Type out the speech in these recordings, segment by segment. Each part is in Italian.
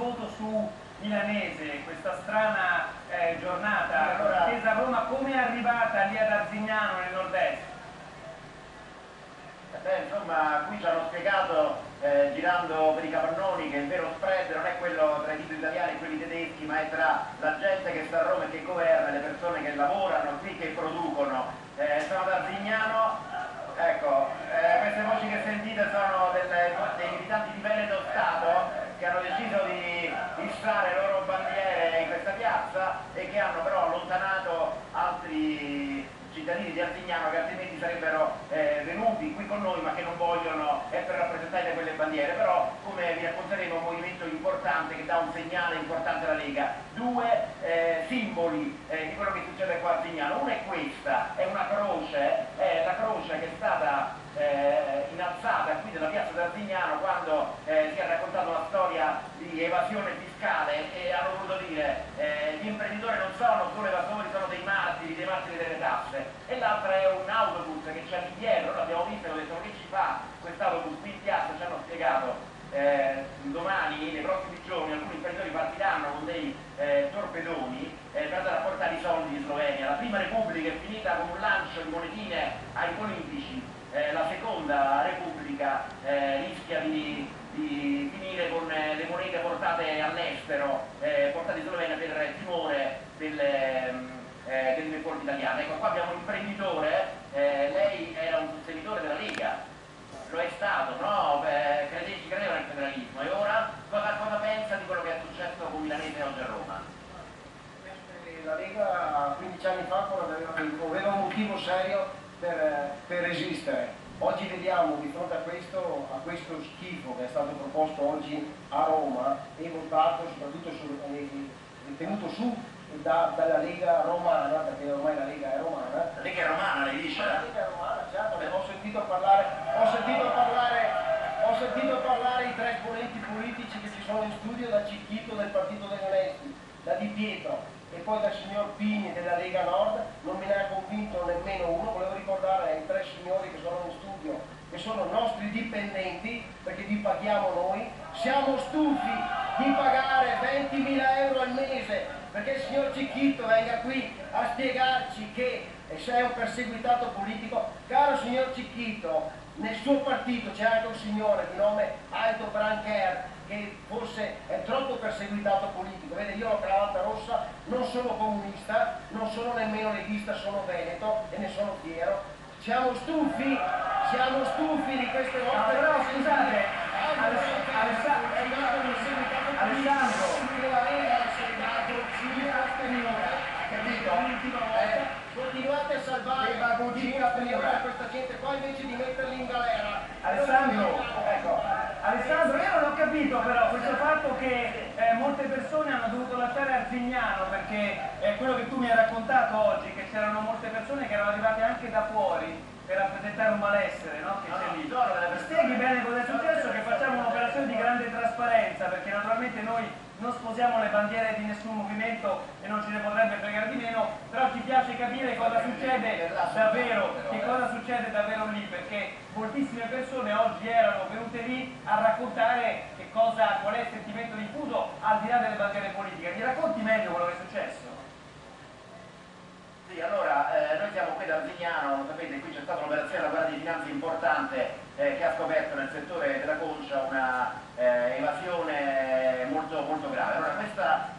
voto su Milanese, questa strana giornata attesa a Roma, come è arrivata lì ad Arzignano nel nord-est? Insomma, qui ci hanno spiegato, girando per i capannoni, che il vero spread non è quello tra i titoli italiani e quelli tedeschi, ma è tra la gente che sta a Roma e che governa, le persone che lavorano qui, che producono. Sono ad Arzignano, ecco, queste voci che sentite sono dei militanti di Veneto Stato che hanno deciso di issare le loro bandiere in questa piazza e che hanno però allontanato altri cittadini di Arzignano che altrimenti sarebbero venuti qui con noi ma che non vogliono essere rappresentati da quelle bandiere. Però, come vi racconteremo, è un movimento importante che dà un segnale importante alla Lega. Due simboli di quello che succede qua a Arzignano. Una è questa, è una croce, è la croce che è stata innalzata qui nella piazza d'Arzignano quando si è raccontata una storia di evasione fiscale e hanno voluto dire gli imprenditori non sono solo evasori, sono dei martiri delle tasse. E l'altra è un autobus che c'è lì dietro, l'abbiamo visto e ho detto: che ci fa quest'autobus qui in piazza? Ci hanno spiegato domani, nei prossimi giorni, alcuni imprenditori partiranno con dei torpedoni per andare a portare i soldi in Slovenia. La prima Repubblica è finita con un lancio di monetine ai politici, la seconda Repubblica rischia di finire con le monete portate all'estero, portate in Slovenia per timore delle corti italiane. Ecco, qua abbiamo un imprenditore, lei era un sostenitore della Lega, lo è stato, no? Ci credeva nel federalismo, e ora cosa pensa di quello che è successo con Milanese oggi a Roma? La Lega 15 anni fa aveva un motivo serio per resistere. Oggi vediamo di fronte a questo schifo che è stato proposto oggi a Roma e votato soprattutto tenuto su dalla Lega romana, perché ormai la Lega è romana. La Lega è romana, lei dice? La Lega è romana, certo. Ho sentito parlare i tre esponenti politici che ci sono in studio, da Cicchito del Partito degli Onesti, da Di Pietro e poi dal signor Pini della Lega Nord. Non me ne ha convinto nemmeno uno. Volevo ricordare ai tre signori che sono in studio, che sono nostri dipendenti, perché li paghiamo noi. Siamo stufi di pagare 20.000 euro al mese perché il signor Cicchito venga qui a spiegarci che se è un perseguitato politico. Caro signor Cicchito, nel suo partito c'è anche un signore di nome Aldo Brancher che forse è troppo perseguitato politico. Vede, io ho la cravatta rossa, non sono comunista, non sono nemmeno leghista, sono veneto e ne sono fiero. Siamo stufi di queste volte. No, però scusate, Alessandro, continuate a salvare questa gente qua invece di metterli in galera. Alessandro, io non ho capito però questo fatto che molte persone hanno dovuto lasciare Arzignano, perché quello che tu mi hai raccontato oggi, che c'erano molte persone che erano arrivate anche da fuori per rappresentare un malessere, no? Che c'è lì. Spieghi bene cosa è successo, che facciamo un'operazione di grande trasparenza, perché naturalmente noi non sposiamo le bandiere di nessun movimento e non ce ne potrebbe fregare di meno, però ci piace capire cosa succede davvero lì, perché moltissime persone oggi erano venute lì a raccontare qual è il sentimento diffuso al di là delle bandiere politiche. Mi racconti meglio quello che è successo? Sì, allora, noi siamo qui da Arzignano, lo sapete, qui c'è stata un'operazione della Guardia di Finanza importante che ha scoperto nel settore della concia una evasione molto grave. Allora,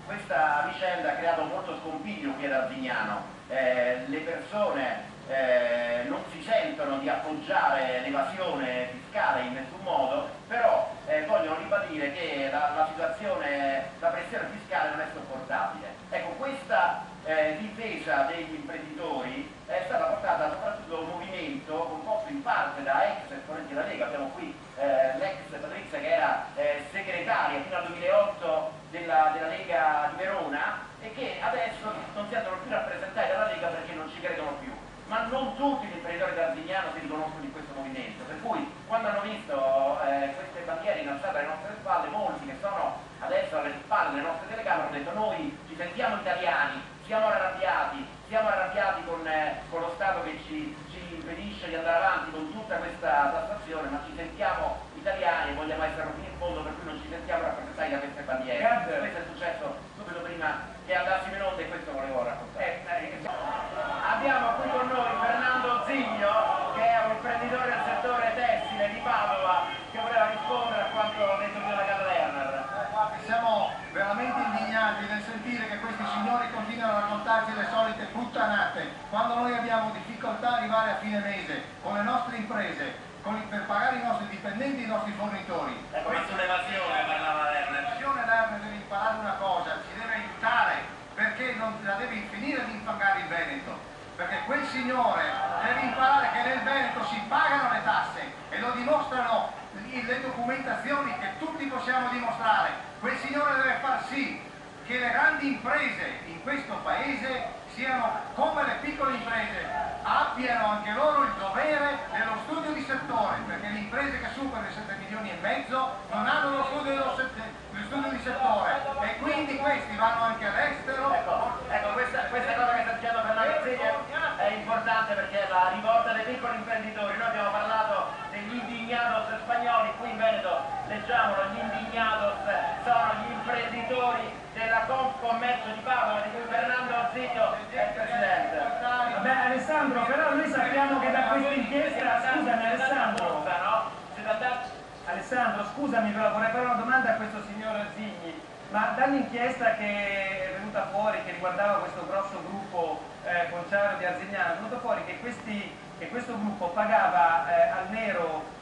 questa vicenda ha creato molto scompiglio qui ad Arzignano. Le persone non si sentono di appoggiare l'evasione fiscale in nessun modo, però vogliono ribadire che la situazione, la pressione fiscale non è sopportabile. Ecco, questa difesa degli imprenditori è stata portata soprattutto da un movimento composto in parte da ex esponenti della Lega. Abbiamo qui l'ex Patrizia che era segretaria fino al 2008 della Lega di Verona e che adesso non si sentono più rappresentati dalla Lega perché non ci credono più. Ma non tutti gli imprenditori di Arzignano si riconoscono in questo movimento, per cui quando hanno visto queste bandiere innalzate alle nostre spalle, molti che sono adesso alle spalle delle nostre telecamere hanno detto: noi ci sentiamo italiani, siamo arrabbiati con lo Stato che ci impedisce di andare avanti con tutta questa tassazione, ma ci sentiamo italiani e vogliamo essere fino in fondo, per cui non ci sentiamo rappresentati da queste bandiere. signori continuano a raccontarci le solite puttanate, quando noi abbiamo difficoltà a arrivare a fine mese con le nostre imprese, per pagare i nostri dipendenti e i nostri fornitori. Ecco, ma sull'evasione parlava Lerner. Lerner deve imparare una cosa, ci deve aiutare, perché non la deve finire di infangare il Veneto, perché quel signore deve imparare che nel Veneto si pagano le tasse e lo dimostrano le documentazioni che tutti possiamo dimostrare. Quel signore deve far sì che le grandi imprese in questo paese siano come le piccole imprese, abbiano anche loro il dovere dello studio di settore, perché le imprese che superano i 7 milioni e mezzo non hanno lo studio di settore e quindi questi vanno anche all'estero. Ecco, questa cosa che sta dicendo Fernando Zini è importante perché la rivolta dei piccoli imprenditori. Noi abbiamo parlato degli indignados spagnoli, qui in Veneto leggiamolo, gli indignados sono gli imprenditori della Confcommercio di Padova, di cui Fernando Zigno è il presidente. Vabbè Alessandro, però noi sappiamo che da questa inchiesta, scusami Alessandro, scusami però vorrei fare una domanda a questo signor Zigni, ma dall'inchiesta che è venuta fuori, che riguardava questo grosso gruppo Conciaro di Arzignano, è venuto fuori che questo gruppo pagava al nero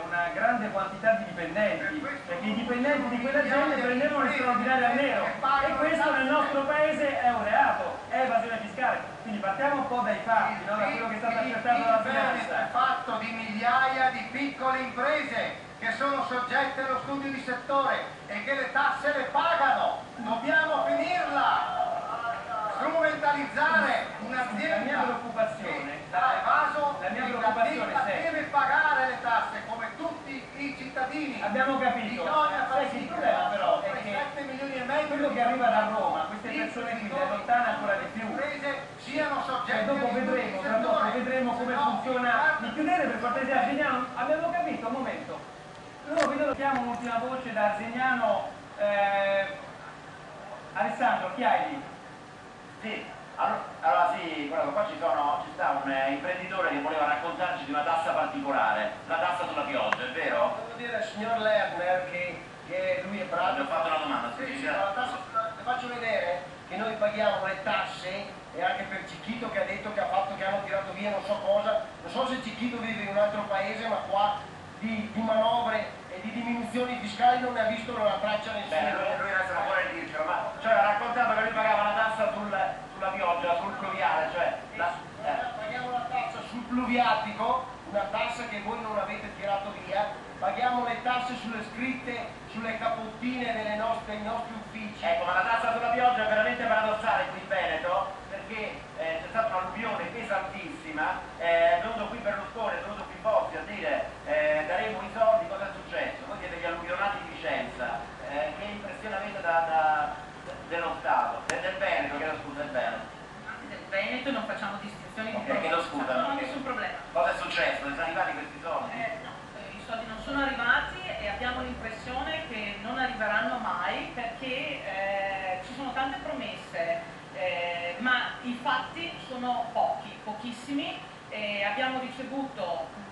una grande quantità di dipendenti, perché i dipendenti di quell'azienda prendevano le straordinarie al nero e questo nel nostro paese è un reato, è evasione fiscale. Quindi partiamo un po' dai fatti, no? Da quello che è stato accertato dalla finanza. È fatto di migliaia di piccole imprese che sono soggette allo studio di settore e che le tasse le pagano. Dobbiamo finirla! Strumentalizzare un'azienda La mia preoccupazione deve pagare le tasse come tutti i cittadini. Abbiamo capito. Il problema però è che 7 milioni e mezzo quello che arriva da Roma, queste persone qui le allontana ancora di più. Siano soggette Dopo vedremo, tra poco vedremo come funziona. Mi chiudete per cortesia Arzignano? Abbiamo capito, un momento. Loro vedo chiamo un'ultima voce da Arzignano. Alessandro, chi hai lì? Sì, allora sì, guarda, qua ci sta un imprenditore che voleva raccontarci di una tassa particolare, la tassa sulla pioggia, è vero? Devo dire al signor Lerner che lui è bravo. Gli ho fatto una domanda, Sì, la tassa, le faccio vedere che noi paghiamo le tasse e anche per Cicchito che ha detto che hanno tirato via non so cosa, non so se Cicchito vive in un altro paese, ma qua di manovre e di diminuzioni fiscali non ne ha visto una traccia nessuno. Lui adesso non vuole dircelo, ma cioè ha raccontato che lui pagava la tassa sulla pioggia, sul pluviale, cioè paghiamo la tassa sul pluviatico, una tassa che voi non avete tirato via, paghiamo le tasse sulle scritte, sulle capottine dei nostri uffici. Ecco, ma la tassa sulla pioggia è veramente paradossale qui in Veneto, perché c'è stata un'alluvione pesantissima, è venuto qui Berlusconi, è venuto qui Bossi a dire daremo i soldi, cosa è successo? Voi siete gli alluvionati di Vicenza, che impressione avete dello Stato, del Veneto, chiedo scusa, del Veneto. Del Veneto non facciamo distinzioni di Ok, chiedo scusa. non ho nessun problema. Cosa è successo? Sono arrivati questi soldi? No, i soldi non sono arrivati e abbiamo l'impressione che non arriveranno mai perché ci sono tante promesse, ma i fatti sono pochissimi. Abbiamo ricevuto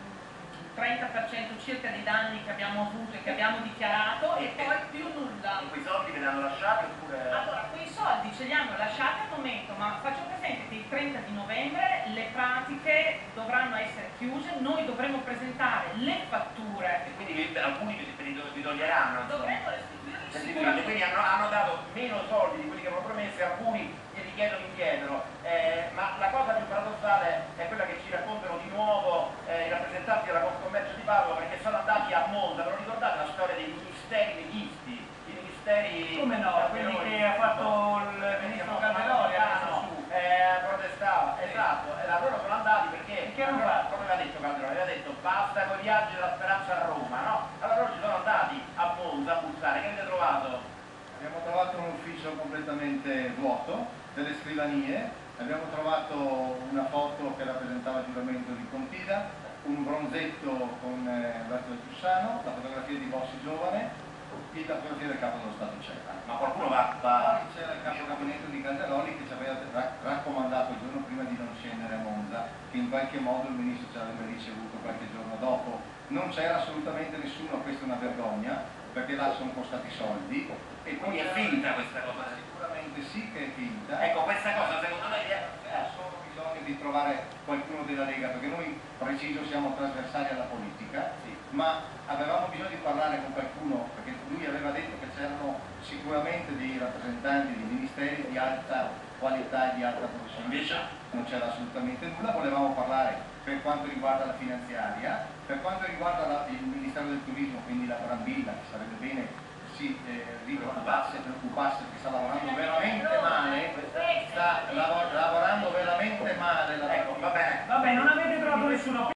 30% circa dei danni che abbiamo avuto e che abbiamo dichiarato e poi più nulla. E quei soldi ve li hanno lasciati oppure? Allora, quei soldi ce li hanno lasciati al momento, ma faccio presente che il 30 di novembre le pratiche dovranno essere chiuse, noi dovremo presentare le fatture. E quindi alcuni vi toglieranno. Dovremo restituirli Sicuramente, quindi hanno dato meno soldi di quelli che avevano promesso e alcuni glieli chiedono indietro. Ma la cosa più paradossale è quella che ci raccontano di nuovo i rappresentanti della Confcommercio di Padova, perché sono andati a Monza. Ve lo ricordate la storia dei ministeri leghisti? I ministeri... Come no? Quelli che ha fatto il ministro Calderoli protestava, esatto, loro sono andati perché che hanno fatto? Come aveva detto Calderoli, aveva detto basta con i viaggi della speranza a Roma, no? Allora loro ci sono andati a Monza a bussare, che avete trovato? Abbiamo trovato un ufficio completamente vuoto, delle scrivanie, abbiamo trovato una foto che rappresentava il giuramento di Pontida, un bronzetto con Bertolo Giussano, la fotografia di Bossi giovane e la fotografia del capo dello Stato c'era. Ma qualcuno va... C'era il capo gabinetto di Calderoli che ci aveva raccomandato il giorno prima di non scendere a Monza, che in qualche modo il ministro ci avrebbe ricevuto qualche giorno dopo. Non c'era assolutamente nessuno, questa è una vergogna. perché là sono costati soldi. E Quindi è finta questa cosa? Sicuramente sì che è finta. Ecco, questa cosa secondo me è... Solo bisogno di trovare qualcuno della Lega, perché noi, preciso, siamo trasversali alla politica, Sì. ma avevamo bisogno di parlare con qualcuno, perché lui aveva detto che c'erano sicuramente dei rappresentanti di ministeri di alta qualità e di alta professionalità. Invece Non c'era assolutamente nulla, volevamo parlare per quanto riguarda la finanziaria, per quanto riguarda il Ministero del Turismo, quindi la Brambilla, che sarebbe bene si preoccupasse perché sta lavorando veramente male, sta lavorando veramente male. ecco, va bene. Vabbè, non avete trovato nessuno.